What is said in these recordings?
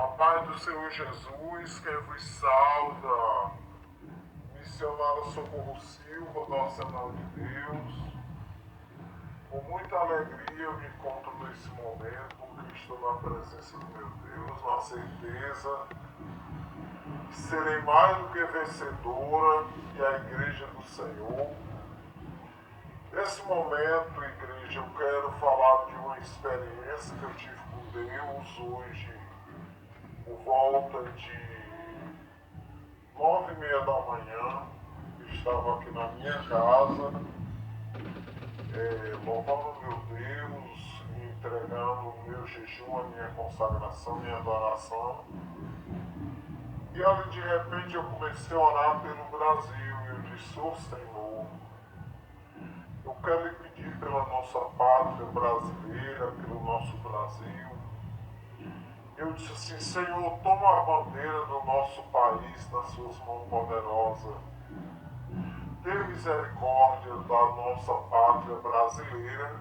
A paz do Senhor Jesus, quem vos salva, missionário Socorro Silva, do Arsenal de Deus. Com muita alegria eu me encontro nesse momento, porque estou na presença do meu Deus, na certeza que serei mais do que vencedora e a igreja do Senhor. Nesse momento, igreja, eu quero falar de uma experiência que eu tive com Deus hoje, por volta de 9h30 da manhã. Estava aqui na minha casa, louvando meu Deus, me entregando o meu jejum, a minha consagração, minha adoração. E ali de repente eu comecei a orar pelo Brasil e eu disse: "Ô Senhor, eu quero lhe pedir pela nossa pátria brasileira, pelo nosso Brasil." Eu disse assim: "Senhor, toma a bandeira do nosso país nas suas mãos poderosas. Dê misericórdia da nossa pátria brasileira.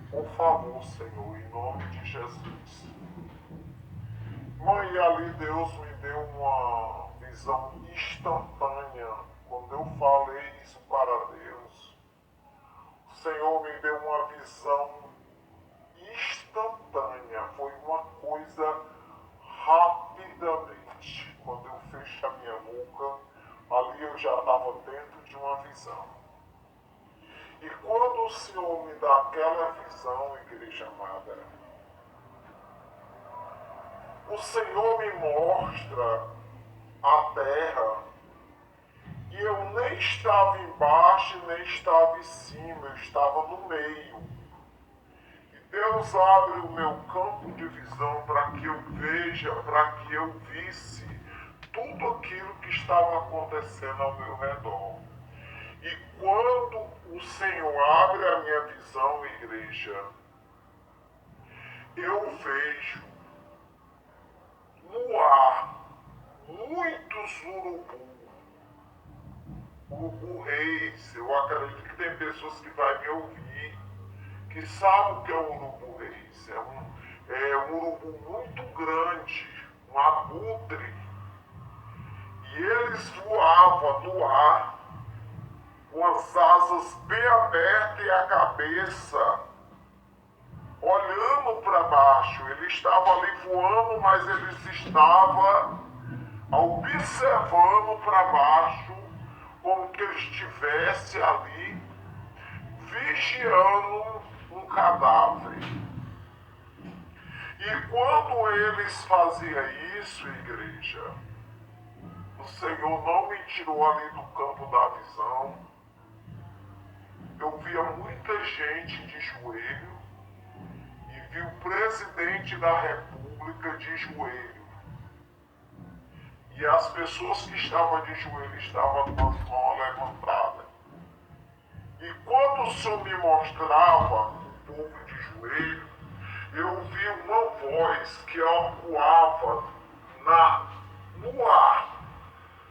Por favor, Senhor, em nome de Jesus." Mãe, ali Deus me deu uma visão instantânea. Quando eu falei isso para Deus, o Senhor me deu uma visão instantânea. Foi uma coisa rapidamente. Quando eu fechei a minha boca, ali eu já estava dentro de uma visão. E quando o Senhor me dá aquela visão, igreja amada, o Senhor me mostra a terra e eu nem estava embaixo, nem estava em cima, eu estava no meio. E Deus abre o meu campo de visão para que eu veja, para que eu visse tudo aquilo que estava acontecendo ao meu redor. E quando o Senhor abre a minha visão, igreja, eu vejo no ar muitos urubu-reis. Eu acredito que tem pessoas que vão me ouvir que sabem o que é o urubu-reis. É um urubu muito grande, um abutre. E eles voavam no ar, com as asas bem abertas e a cabeça olhando para baixo. Ele estava ali voando, mas eles estavam observando para baixo, como que ele estivesse ali vigiando um cadáver. E quando eles faziam isso, igreja, o Senhor não me tirou ali do campo da visão. Eu via muita gente de joelho e vi o presidente da República de joelho. E as pessoas que estavam de joelho estavam com as mãos levantadas. E quando o Senhor me mostrava o povo de joelho, eu vi uma voz que ecoava no ar.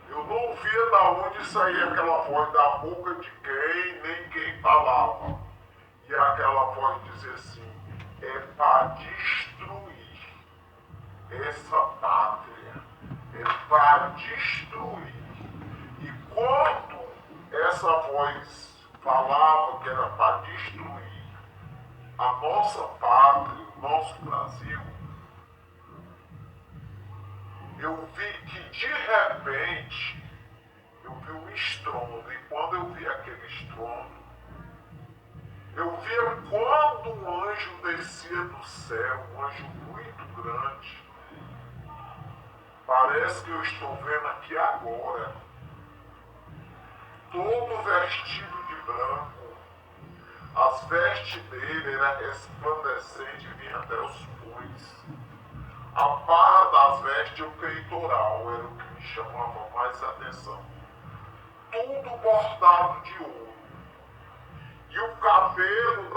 Eu não via da onde saía aquela voz, da boca de quem, nem quem falava. E aquela voz dizia assim: "É para destruir essa pátria, é para destruir." E quando essa voz falava que era para destruir a nossa pátria, o nosso Brasil, eu vi que de repente eu vi um estrondo. E quando eu vi aquele estrondo, eu via quando um anjo descia do céu, um anjo muito grande. Parece que eu estou vendo aqui agora, todo vestido de branco. As vestes dele eram resplandecentes e vinham até os punhos. A barra das vestes, o peitoral, era o que me chamava mais atenção. Tudo bordado de ouro. E os cabelos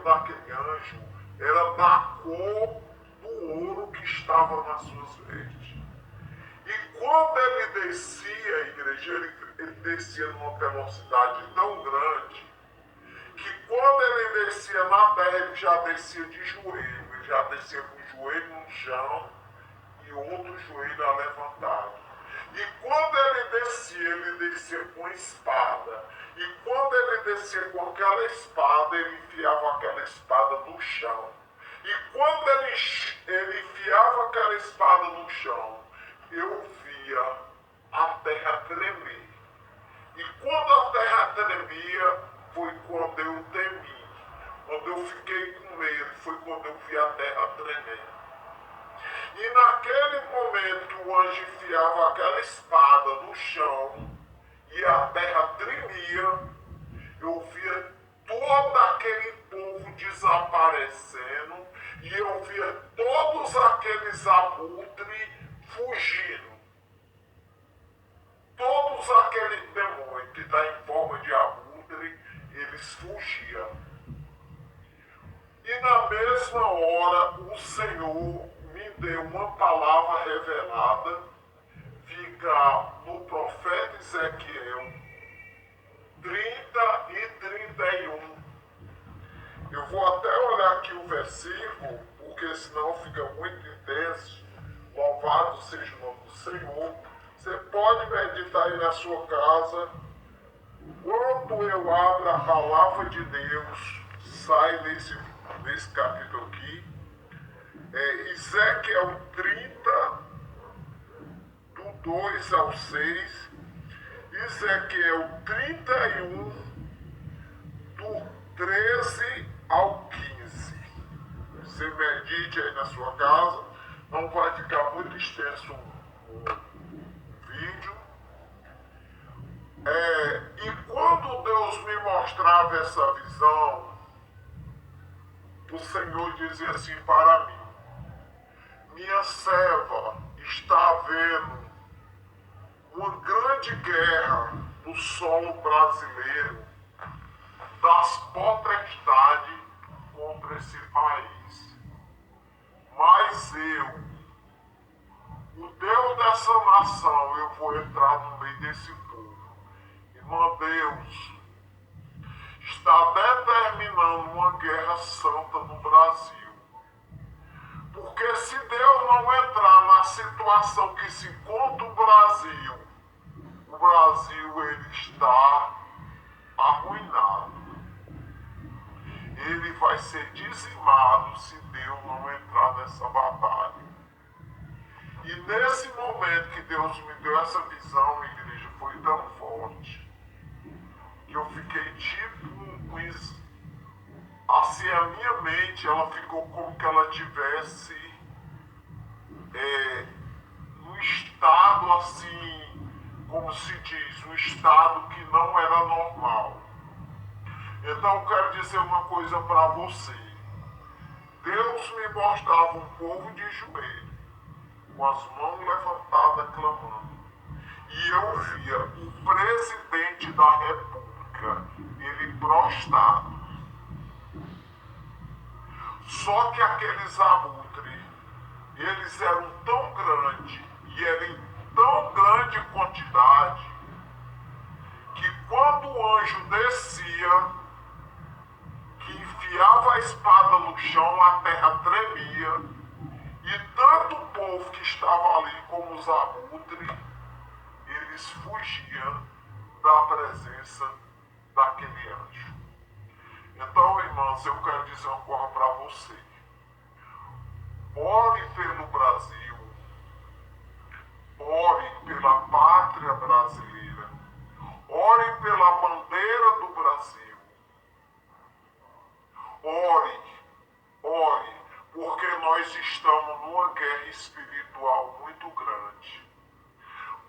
daquele anjo era da cor do ouro que estava nas suas vestes. E quando ele descia, a igreja, ele descia numa velocidade tão grande que quando ele descia na terra, ele já descia de joelho, ele já descia com o joelho no chão e o outro joelho levantado. E quando ele descia com espada. E quando ele descia com aquela espada, ele enfiava aquela espada no chão. E quando ele enfiava aquela espada no chão, eu via a terra tremer. E quando a terra tremia, foi quando eu temi. Quando eu fiquei com medo, foi quando eu vi a terra tremer. E naquele momento que o anjo enfiava aquela espada no chão e a terra tremia, eu via todo aquele povo desaparecendo e eu via todos aqueles abutres fugindo. Todos aqueles demônios que estão em forma de abutre, eles fugiam. E na mesma hora o Senhor me deu uma palavra revelada, fica no profeta Ezequiel 30 e 31. Eu vou até olhar aqui o versículo, porque senão fica muito intenso. Louvado seja o nome do Senhor. Você pode meditar aí na sua casa. Quando eu abro a palavra de Deus, sai nesse capítulo aqui. Ezequiel 30, do 2 ao 6. Ezequiel 31, do 13 ao 15. Você medite aí na sua casa. Não vai ficar muito extenso o vídeo. E quando Deus me mostrava essa visão, o Senhor dizia assim para mim: minha serva está havendo uma grande guerra no solo brasileiro das potestades contra esse país. Mas eu, o Deus dessa nação, eu vou entrar no meio desse povo. Irmão, Deus está determinando uma guerra santa no Brasil. Porque se Deus não entrar na situação que se encontra o Brasil ele está arruinado. Ele vai ser dizimado se Deus não entrar nessa batalha. E nesse momento que Deus me deu essa visão, igreja, foi tão forte que eu fiquei tipo assim, a minha mente ela ficou como que ela tivesse num estado assim, como se diz, um estado que não era normal. Então eu quero dizer uma coisa para você. Deus me mostrava um povo de joelho, com as mãos levantadas clamando. E eu via o presidente da República, ele prostrado. Só que aqueles abutres, eles eram tão grandes e eram em tão grande quantidade que quando o anjo descia, que enfiava a espada no chão, a terra tremia e tanto o povo que estava ali como os abutres, eles fugiam da presença daquele anjo. Então, irmãos, eu quero dizer uma coisa para você. Ore pelo Brasil. Ore pela pátria brasileira. Ore pela bandeira do Brasil. Ore, porque nós estamos numa guerra espiritual muito grande.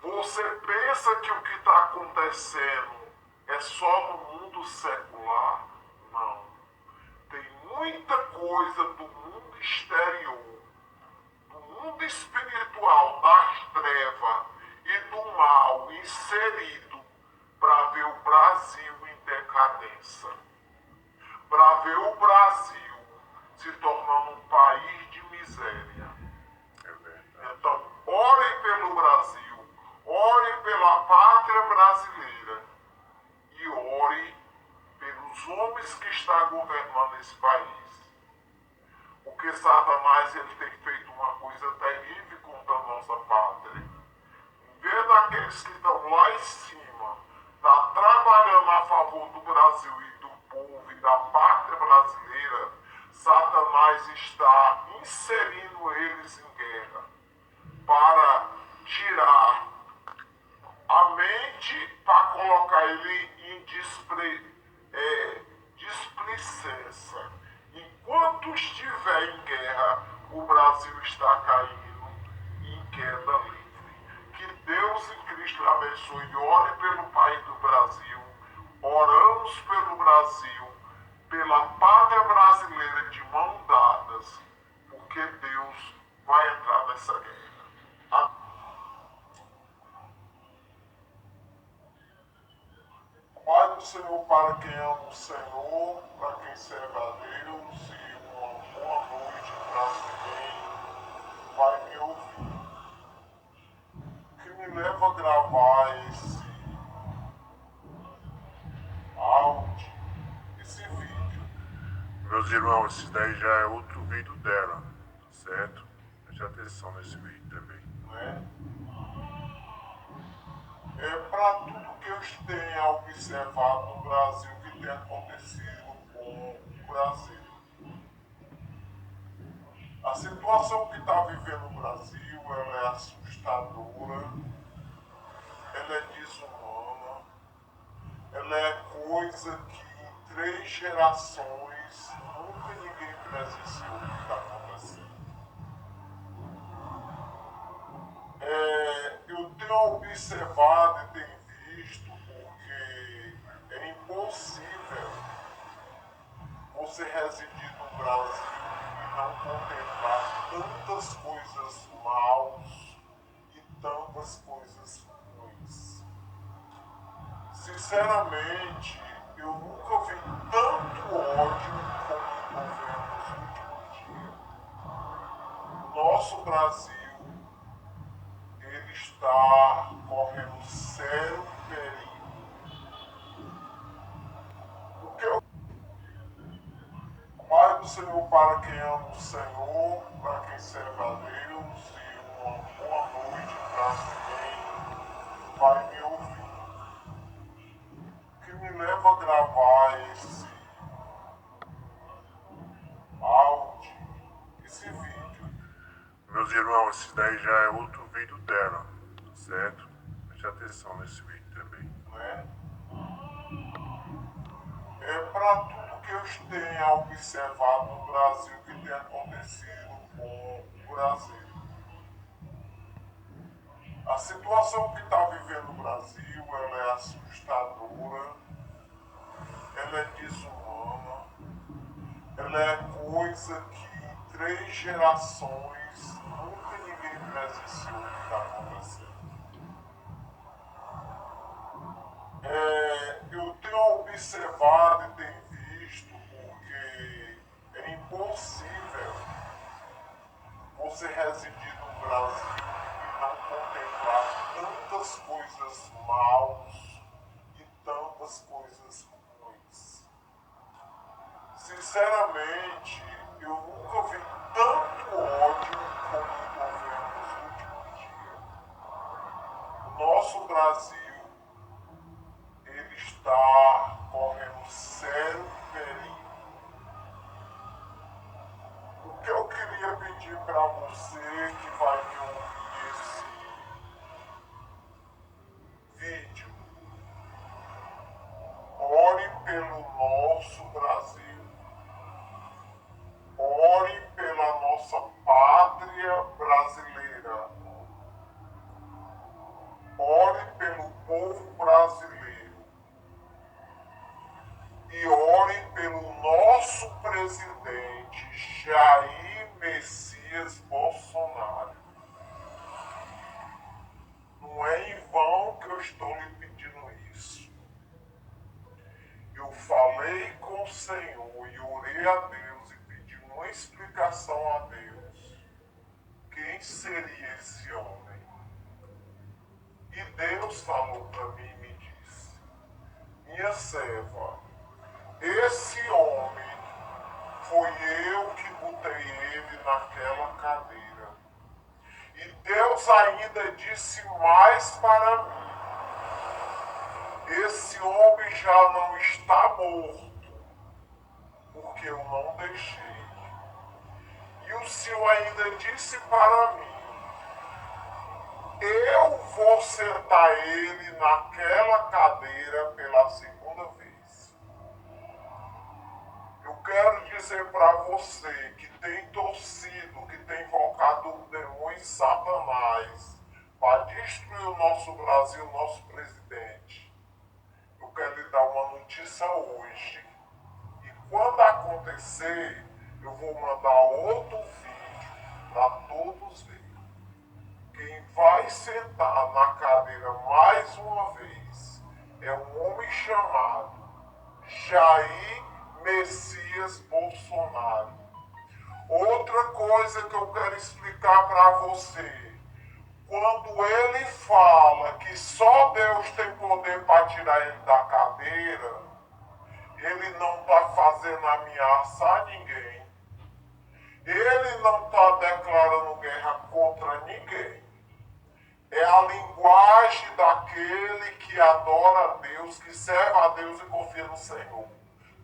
Você pensa que o que está acontecendo é só no mundo secular? Não. Tem muita coisa do mundo exterior, do mundo espiritual, das trevas e do mal inserido para ver o Brasil em decadência. Para ver o Brasil se tornando um país de miséria. Então, ore pelo Brasil, ore pela pátria brasileira e ore pelos dos homens que estão governando esse país. Porque Satanás ele tem feito uma coisa terrível contra a nossa pátria. Em vez daqueles que estão lá em cima, tá trabalhando a favor do Brasil e do povo e da pátria brasileira, Satanás está inserindo eles em guerra para tirar a mente, para colocar ele em displicência. Enquanto estiver em guerra, o Brasil está caindo em queda livre. Que Deus em Cristo abençoe. Ore pelo país do Brasil. Oramos pelo Brasil, pela pátria brasileira de mãos dadas, porque Deus vai entrar nessa guerra. Pai do Senhor para quem ama o Senhor, para quem serve a Deus, e uma boa noite para quem vai me ouvir. Que me leva a gravar esse áudio, esse vídeo. Meus irmãos, esse daí já é outro vídeo dela, certo? Preste atenção nesse vídeo também. Né? É para tudo que eu tenha observado no Brasil que tem acontecido com o Brasil. A situação que está vivendo o Brasil, ela é assustadora, ela é desumana, ela é coisa que em 3 gerações nunca ninguém presenciou o que está acontecendo. Eu tenho observado e tenho visto porque é impossível você residir no Brasil e não contemplar tantas coisas maus e tantas coisas ruins. Sinceramente, eu nunca vi tanto ódio como eu estou vendo nos últimos dias. O nosso Brasil, ele está correndo sério perigo. O que eu... Pai do Senhor para quem ama o Senhor, para quem serve a Deus, e uma boa noite para quem vai me ouvir. Que me leva a gravar esse áudio, esse vídeo. Meus irmãos, esse daí já é outro vídeo dela, certo? Preste atenção nesse vídeo também. Né? É para tudo que eu tenha observado no Brasil que tem acontecido com o Brasil. A situação que está vivendo o Brasil, ela é assustadora, ela é desumana, ela é coisa que em 3 gerações nunca ninguém presenciou o que está acontecendo. Eu tenho observado e tenho visto porque é impossível você residir no Brasil e não contemplar tantas coisas maus e tantas coisas ruins. Sinceramente, eu nunca vi tanto ódio como eu estou vendo nos últimos dias. O nosso Brasil, ele está correndo sério perigo. O que eu queria pedir para você que vai me ouvir esse vídeo, ore pelo nosso Brasil, ore pela nossa pátria brasileira, ore pelo povo brasileiro e ore pelo nosso presidente Jair Messias Bolsonaro. Não é em vão que eu estou lhe pedindo isso. Eu falei com o Senhor e orei a Deus e pedi uma explicação a Deus. Quem seria esse homem? E Deus falou para mim e me disse: minha serva, Esse homem foi eu que botei ele naquela cadeira. E Deus ainda disse mais para mim: esse homem já não está morto, porque eu não deixei. E o Senhor ainda disse para mim: eu vou sentar ele naquela cadeira pela segunda vez. Eu quero dizer para você que tem torcido, que tem invocado o demônio Satanás para destruir o nosso Brasil, o nosso presidente. Eu quero lhe dar uma notícia hoje. E quando acontecer, eu vou mandar outro vídeo para todos verem. Quem vai sentar na cadeira mais uma vez é um homem chamado Jair Messias Bolsonaro. Outra coisa que eu quero explicar para você: quando ele fala que só Deus tem poder para tirar ele da cadeira, ele não está fazendo ameaça a ninguém. Ele não está declarando guerra contra ninguém. É a linguagem daquele que adora a Deus, que serve a Deus e confia no Senhor.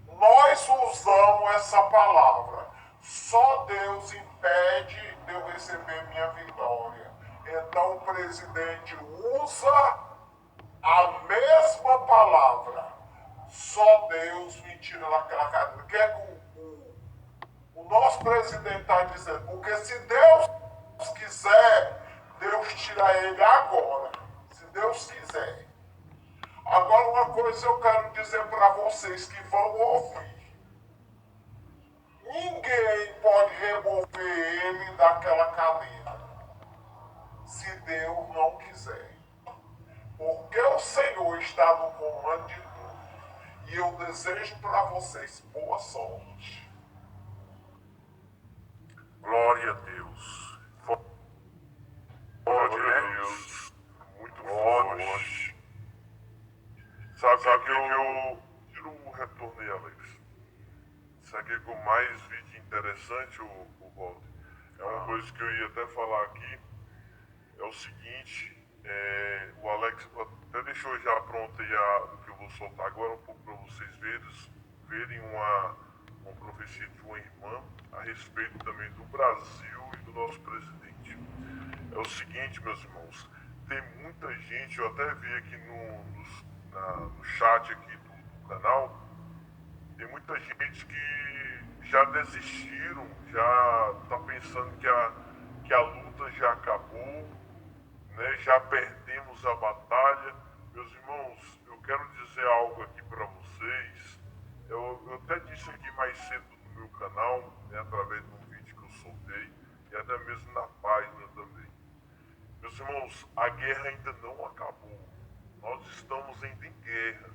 Nós usamos essa palavra. Só Deus impede de eu receber minha vitória. Então o presidente usa a mesma palavra. Só Deus me tira daquela cadeira. O que é que o nosso presidente está dizendo? Porque se Deus quiser, Deus tira ele agora. Se Deus quiser. Agora uma coisa eu quero dizer para vocês que vão ouvir. Ninguém pode remover ele daquela cadeira, se Deus não quiser. Porque o Senhor está no comando de tudo. E eu desejo para vocês boa sorte. Glória a Deus. Glória a Deus. Muito forte. Sabe que eu tiro o retorno aí, Alex. Sabe o que eu mais vi de interessante, o Walter? É uma coisa que eu ia até falar aqui. É o seguinte, o Alex até deixou já pronto aí o que eu vou soltar agora um pouco para vocês verem uma profecia de uma irmã a respeito também do Brasil e do nosso presidente. É o seguinte, meus irmãos, tem muita gente, eu até vi aqui no chat aqui do canal, tem muita gente que já desistiram, já tá pensando que a luta já acabou, né? Já perdemos a batalha. Meus irmãos, eu quero dizer algo aqui para vocês. Eu até disse aqui mais cedo no meu canal, né, através de um vídeo que eu soltei, e até mesmo na página também. Meus irmãos, a guerra ainda não acabou. Nós estamos ainda em guerra.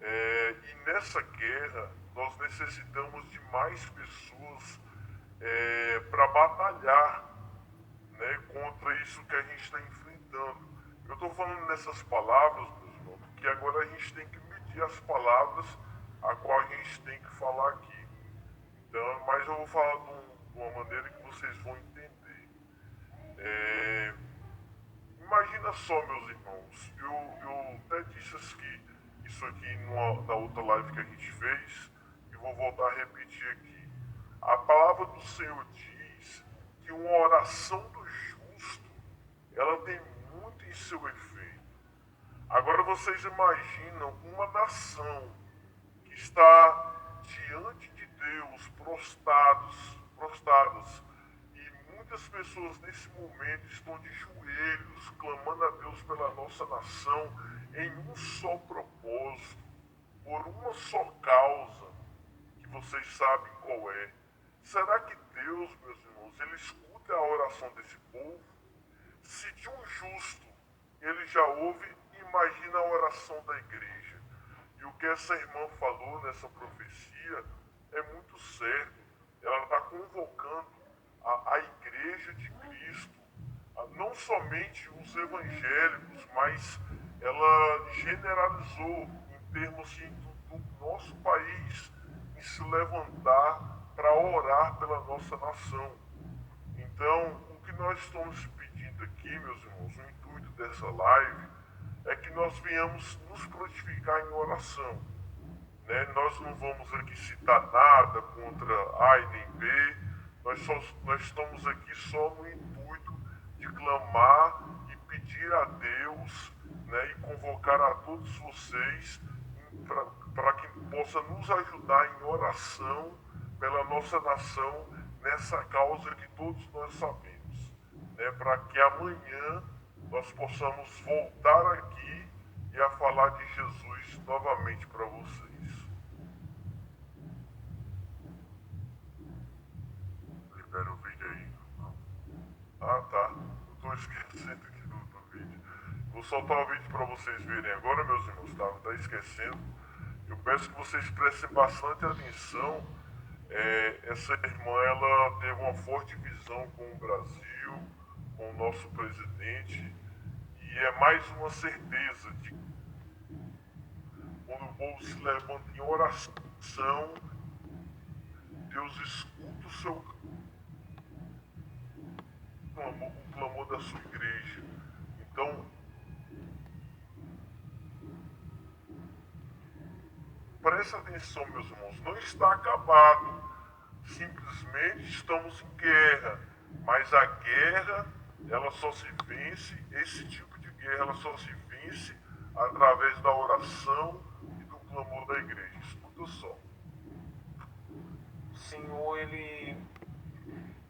E nessa guerra, nós necessitamos de mais pessoas para batalhar, né, contra isso que a gente está enfrentando. Eu estou falando nessas palavras, meus irmãos, porque agora a gente tem que medir as palavras a qual a gente tem que falar aqui. Então, mas eu vou falar de uma maneira que vocês vão entender. Imagina só, meus irmãos, eu até disse isso aqui na outra live que a gente fez, e vou voltar a repetir aqui. A palavra do Senhor diz que uma oração do justo, ela tem muito em seu efeito. Agora vocês imaginam uma nação que está diante de Deus, prostradas, e muitas pessoas nesse momento estão de joelhos, clamando a Deus pela nossa nação, em um só propósito, por uma só causa, que vocês sabem qual é. Será que Deus, meus irmãos, ele escuta a oração desse povo? Se de um justo ele já ouve, imagina a oração da igreja. E o que essa irmã falou nessa profecia é muito certo. Ela está convocando a igreja de Cristo, não somente os evangélicos, mas ela generalizou em termos de nosso país em se levantar para orar pela nossa nação. Então, o que nós estamos pedindo aqui, meus irmãos, o intuito dessa live é que nós venhamos nos prontificar em oração. Né? Nós não vamos aqui citar nada contra A e nem B, nós estamos aqui só no intuito de clamar e pedir a Deus, né, e convocar a todos vocês para que possa nos ajudar em oração pela nossa nação nessa causa que todos nós sabemos, né, para que amanhã nós possamos voltar aqui e a falar de Jesus novamente para vocês. Libera o vídeo aí. Ah, tá. Eu tô esquecendo aqui do vídeo. Vou soltar o vídeo para vocês verem agora, meus irmãos. Tá esquecendo. Eu peço que vocês prestem bastante atenção. Essa irmã, ela teve uma forte visão com o Brasil, com o nosso presidente. E é mais uma certeza de que quando o povo se levanta em oração, Deus escuta o clamor da sua igreja. Então, presta atenção, meus irmãos, não está acabado. Simplesmente estamos em guerra. Mas a guerra, ela só se vence, esse tipo de guerra, ela só se vence através da oração e do clamor da igreja. Escuta só. O Senhor, Ele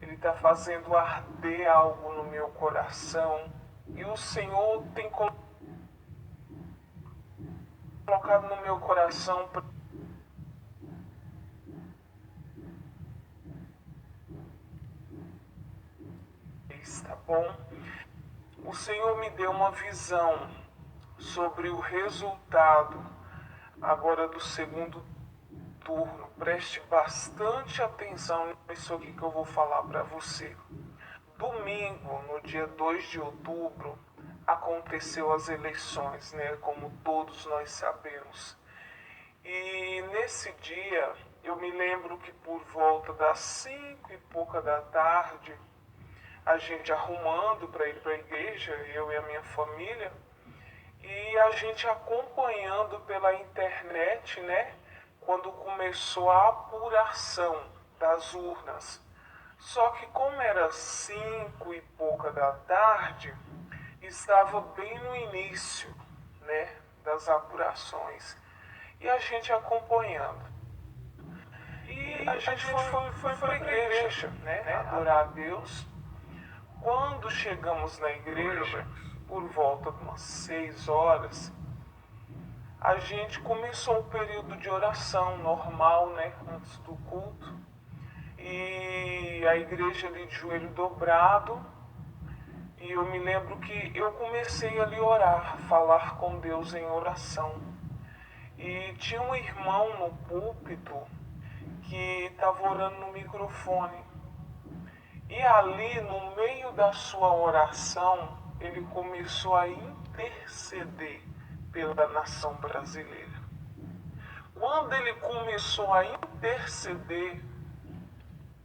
está fazendo arder algo no meu coração. E o Senhor tem colocado no meu coração tá bom? O Senhor me deu uma visão sobre o resultado agora do segundo turno. Preste bastante atenção nisso aqui que eu vou falar para você. Domingo, no dia 2 de outubro, aconteceu as eleições, né? Como todos nós sabemos. E nesse dia, eu me lembro que por volta das 5 e pouca da tarde, a gente arrumando para ir para a igreja, eu e a minha família, e a gente acompanhando pela internet, né, quando começou a apuração das urnas. Só que como era 5 e pouca da tarde, estava bem no início, né, das apurações, e a gente acompanhando. E a gente foi para a igreja, né, adorar a Deus. Quando chegamos na igreja, por volta de umas 6 horas, a gente começou um período de oração normal, né, antes do culto. E a igreja ali de joelho dobrado. E eu me lembro que eu comecei ali a orar, falar com Deus em oração. E tinha um irmão no púlpito que estava orando no microfone. E ali, no meio da sua oração, ele começou a interceder pela nação brasileira. Quando ele começou a interceder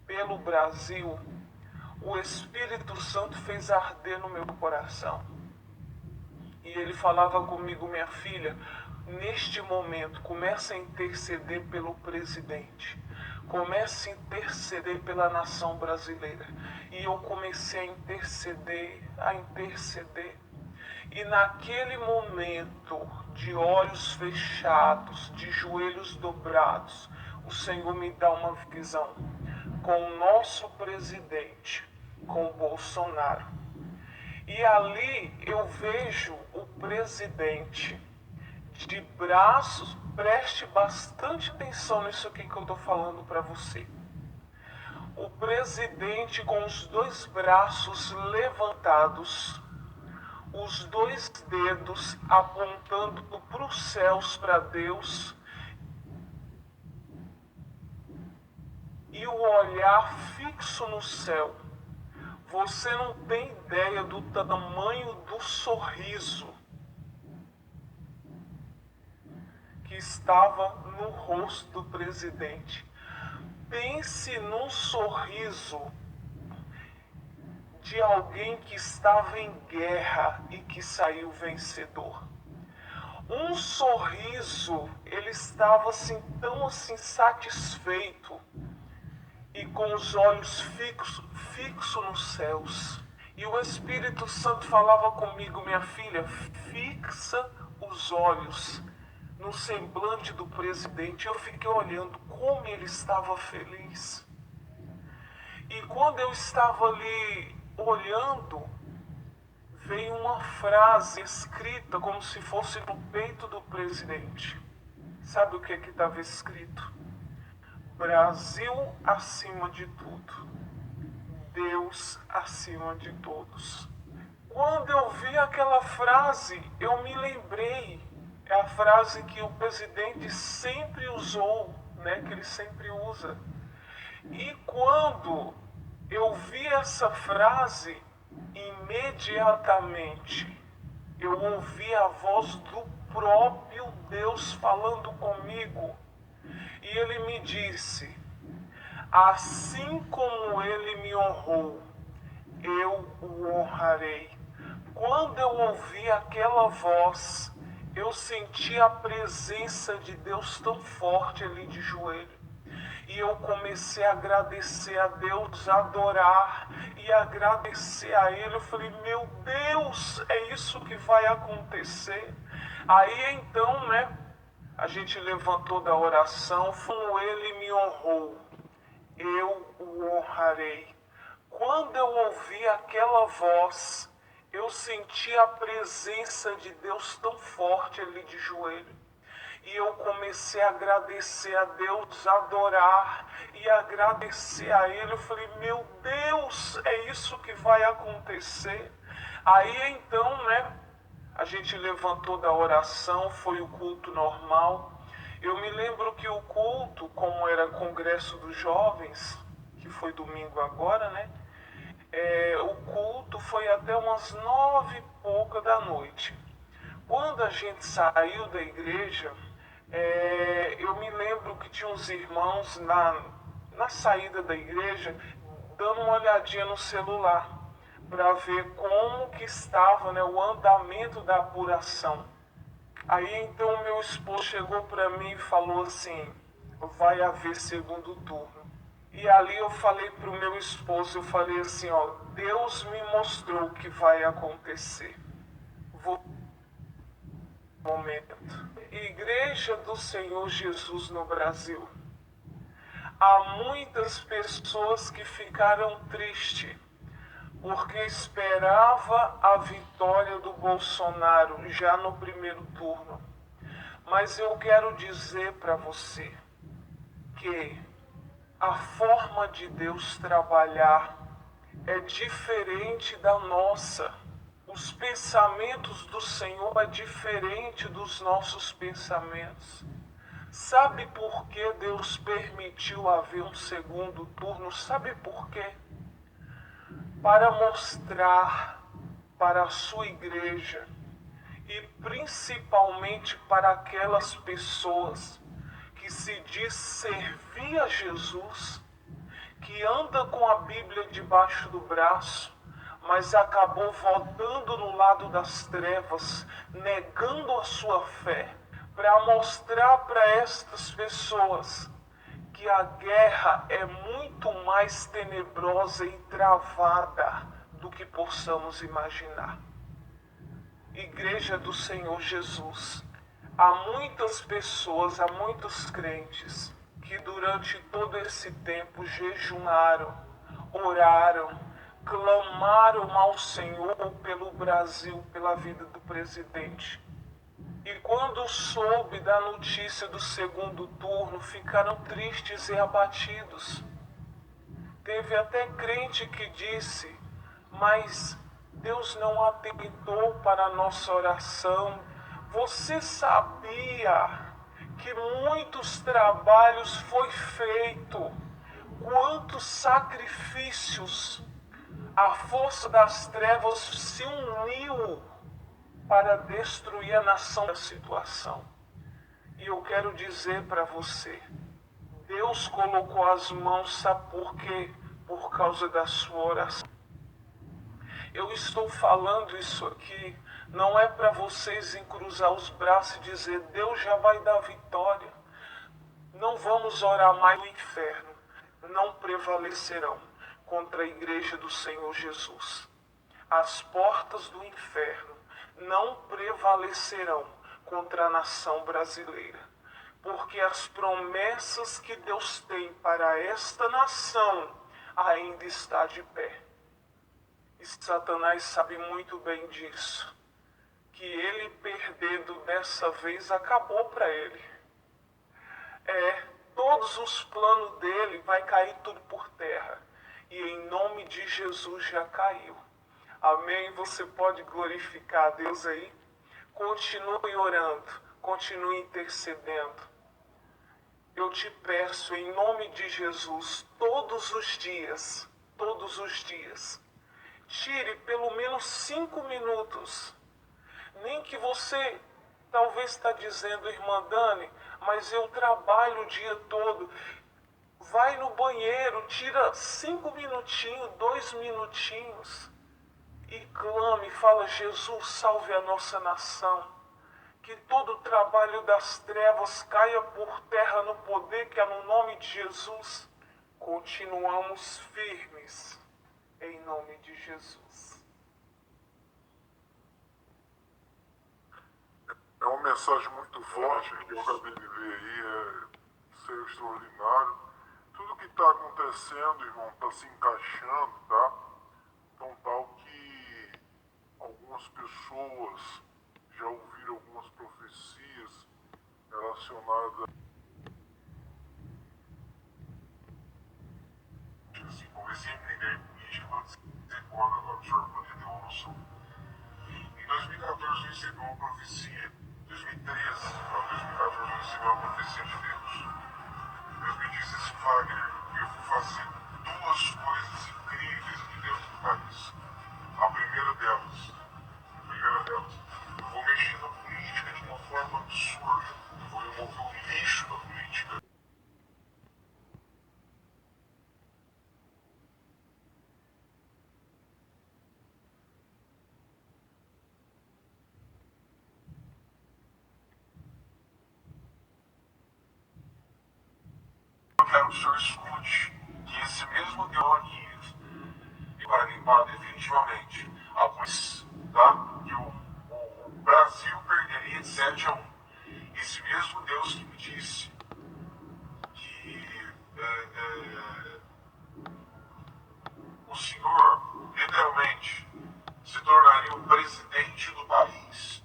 pelo Brasil, o Espírito Santo fez arder no meu coração. E ele falava comigo: minha filha, neste momento, comece a interceder pelo presidente. Comece a interceder pela nação brasileira. E eu comecei a interceder, E naquele momento, de olhos fechados, de joelhos dobrados, o Senhor me dá uma visão com o nosso presidente, com o Bolsonaro. E ali eu vejo o presidente de braços. Preste bastante atenção nisso aqui que eu estou falando para você. O presidente com os 2 braços levantados, os 2 dedos apontando para os céus, para Deus, e o olhar fixo no céu. Você não tem ideia do tamanho do sorriso que estava no rosto do presidente. Pense num sorriso de alguém que estava em guerra e que saiu vencedor. Um sorriso, ele estava assim, tão assim satisfeito e com os olhos fixos nos céus. E o Espírito Santo falava comigo: minha filha, fixa os olhos no semblante do presidente. Eu fiquei olhando como ele estava feliz. E quando eu estava ali olhando, veio uma frase escrita como se fosse no peito do presidente. Sabe o que estava escrito? Brasil acima de tudo, Deus acima de todos. Quando eu vi aquela frase, eu me lembrei. É a frase que o presidente sempre usou, né? Que ele sempre usa. E quando eu vi essa frase, imediatamente eu ouvi a voz do próprio Deus falando comigo. E ele me disse: assim como ele me honrou, eu o honrarei. Quando eu ouvi aquela voz, eu senti a presença de Deus tão forte ali de joelho. E eu comecei a agradecer a Deus, a adorar e agradecer a Ele. Eu falei: meu Deus, é isso que vai acontecer. Aí então, né, a gente levantou da oração: como Ele me honrou, eu o honrarei. Quando eu ouvi aquela voz, eu senti a presença de Deus tão forte ali de joelho. E eu comecei a agradecer a Deus, adorar e agradecer a Ele. Eu falei: meu Deus, é isso que vai acontecer. Aí então, né, a gente levantou da oração, foi o culto normal. Eu me lembro que o culto, como era congresso dos jovens, que foi domingo agora, né, o culto foi até umas 9h pouca da noite. Quando a gente saiu da igreja, eu me lembro que tinha uns irmãos na saída da igreja dando uma olhadinha no celular para ver como que estava, né, o andamento da apuração. Aí então meu esposo chegou para mim e falou assim: vai haver segundo turno. E ali eu falei para o meu esposo, eu falei assim: ó, Deus me mostrou o que vai acontecer. Momento. Igreja do Senhor Jesus no Brasil. Há muitas pessoas que ficaram tristes porque esperava a vitória do Bolsonaro já no primeiro turno. Mas eu quero dizer para você que a forma de Deus trabalhar é diferente da nossa. Os pensamentos do Senhor é diferente dos nossos pensamentos. Sabe por que Deus permitiu haver um segundo turno? Sabe por quê? Para mostrar para a sua igreja e principalmente para aquelas pessoas que se diz servir a Jesus, que anda com a Bíblia debaixo do braço, mas acabou votando no lado das trevas, negando a sua fé, para mostrar para estas pessoas que a guerra é muito mais tenebrosa e travada do que possamos imaginar. Igreja do Senhor Jesus, há muitas pessoas, há muitos crentes que durante todo esse tempo jejuaram, oraram, clamaram ao Senhor pelo Brasil, pela vida do presidente. E quando soube da notícia do segundo turno, ficaram tristes e abatidos. Teve até crente que disse: mas Deus não atentou para a nossa oração. Você sabia que muitos trabalhos foi feito, quantos sacrifícios a força das trevas se uniu para destruir a nação da situação. E eu quero dizer para você, Deus colocou as mãos, sabe por quê? Por causa da sua oração. Eu estou falando isso aqui, não é para vocês encruzar os braços e dizer, Deus já vai dar vitória. Não vamos orar mais no inferno, não prevalecerão contra a igreja do Senhor Jesus. As portas do inferno não prevalecerão contra a nação brasileira, porque as promessas que Deus tem para esta nação ainda está de pé. E Satanás sabe muito bem disso, que ele perdendo dessa vez acabou para ele. Todos os planos dele vai cair tudo por terra, e em nome de Jesus já caiu. Amém? Você pode glorificar a Deus aí? Continue orando, continue intercedendo. Eu te peço em nome de Jesus, todos os dias, tire pelo menos 5 minutos. Nem que você talvez está dizendo, irmã Dani, mas eu trabalho o dia todo. Vai no banheiro, tira 5 minutinhos, 2 minutinhos e clame, fala, Jesus, salve a nossa nação. Que todo o trabalho das trevas caia por terra no poder que é no nome de Jesus. Continuamos firmes em nome de Jesus. É uma mensagem muito forte que eu acabei de ver aí, é ser extraordinário. Tudo que está acontecendo, irmão, está se encaixando, tá? Então tal que algumas pessoas já ouviram algumas profecias relacionadas assim, como exemplo de ideia política, pode ser quando agora o senhor poderia ter uma noção. Em 2014 eu recebi uma profecia, 2013 para 2014 eu recebi uma profecia de Deus. Deus me disse assim, Wagner, eu vou fazer 2 coisas incríveis aqui dentro do país. A primeira delas, eu vou mexer na política de uma forma absurda. Eu vou remover o lixo da política. Eu quero que o senhor escute que esse mesmo Deus para limpar definitivamente a polícia, tá? Que o Brasil perderia de 7-1. Esse mesmo Deus que me disse que o senhor, literalmente, se tornaria o presidente do país.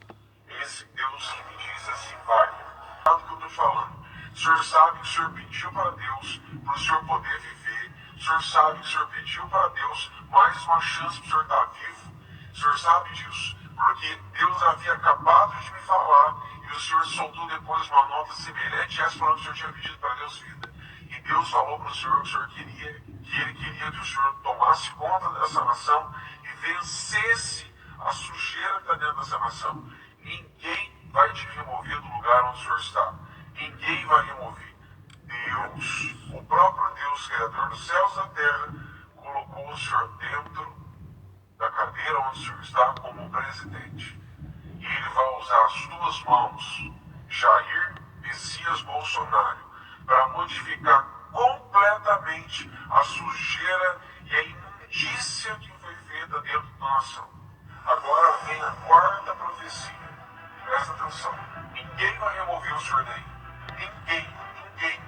Esse Deus que me diz assim, Wagner, sabe o que eu estou falando? O senhor sabe que o senhor pediu para Deus, para o senhor poder viver. O senhor sabe que o senhor pediu para Deus mais uma chance para o senhor estar vivo. O senhor sabe disso, porque Deus havia acabado de me falar e o senhor soltou depois uma nota semelhante a essa falando que o senhor tinha pedido para Deus vida. E Deus falou para o senhor queria, que ele queria que o senhor tomasse conta dessa nação e vencesse a sujeira que está dentro dessa nação. Ninguém vai te remover do lugar onde o senhor está. Ninguém vai remover. Deus, o próprio Deus, Criador dos céus e da terra, colocou o senhor dentro da cadeira onde o senhor está como presidente. E ele vai usar as 2 mãos, Jair Messias Bolsonaro, para modificar completamente a sujeira e a imundícia que foi feita dentro da nação. Agora vem a 4ª profecia. Presta atenção. Ninguém vai remover o senhor daí.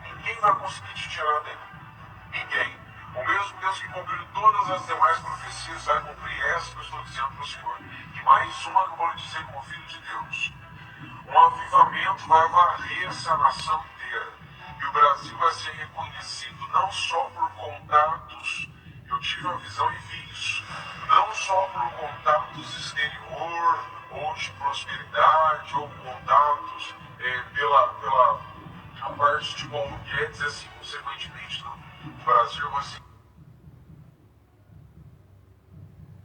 Ninguém vai conseguir te tirar daí. Ninguém. O mesmo Deus que cumpriu todas as demais profecias vai cumprir essa que eu estou dizendo para o senhor. E mais uma que eu vou lhe dizer como filho de Deus. Um avivamento vai varrer essa nação inteira. E o Brasil vai ser reconhecido não só por contatos, eu tive uma visão e vi isso, não só por contatos exterior, ou de prosperidade, ou contatos pela a parte de Paulo Guedes, assim, consequentemente, não. O Brasil vai ser